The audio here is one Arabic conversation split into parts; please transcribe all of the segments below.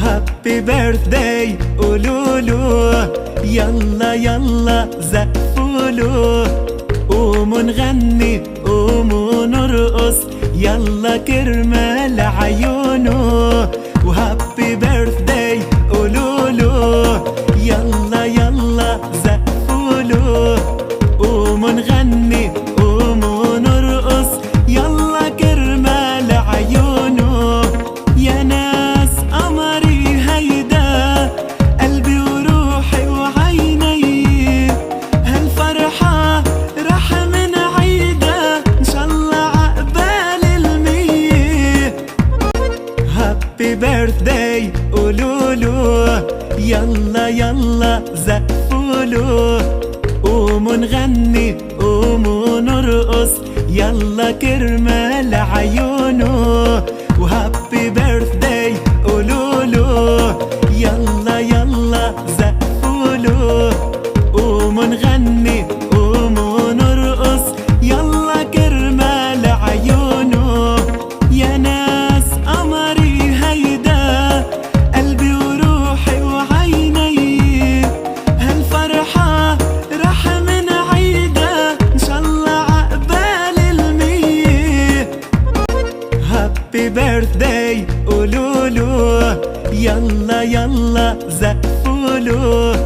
هابي بيرثداي قولوله، يلا يلا زقفوله، قوموا نغني قوموا نرقص، يلا كرمال عيونه. وهابي بيرثداي قولوله، يلا يلا زقفوله، قوموا نغني قوموا نرقص، يلا كرمال عيونه. يا ناس قمري هيدا قلبي وروحي وعيني، هالفرحة رح من عيدا إن شاء الله عقبال المية. هابي بيرثداي قولوله، يلا يلا زقفوله، قوموا نغني قوموا نرقص، يلا كرمال عيونه. وهابي بيرثداي قولوله، يلا يلا زقفوله، قوموا نغني قوموا نرقص، يلا كرمال عيونه. يا ناس قمري هيدا قلبي وروحي وعيني، هالفرحة رح من عيدا إن شاء الله عقبال المية. هابي بيرثداي قولوله، يلا يلا زقفوله،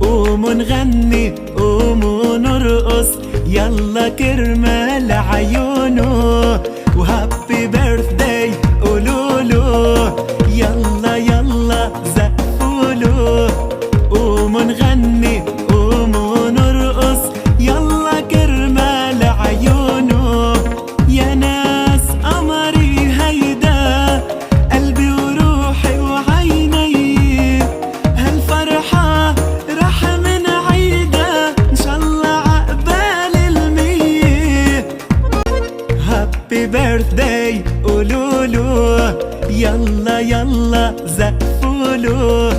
قوموا نغني قوموا نرقص، يلا كرمال عيونه. وهابي بيرثداي قولوله، يلا يلا زقفوله، قوموا نغني قوموا نرقص، يلا كرمال عيونه. يا ناس قمري هيدا قلبي وروحي وعيني، هالفرحة رح من عيدا إن شاء الله عقبال المية. هابي بيرثداي قولوله، يلا يلا زقفوله،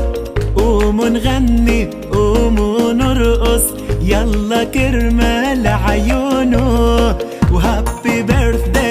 قوموا نغني قوموا نرقص، يلا كرمال عيونه. وهابي بيرثداي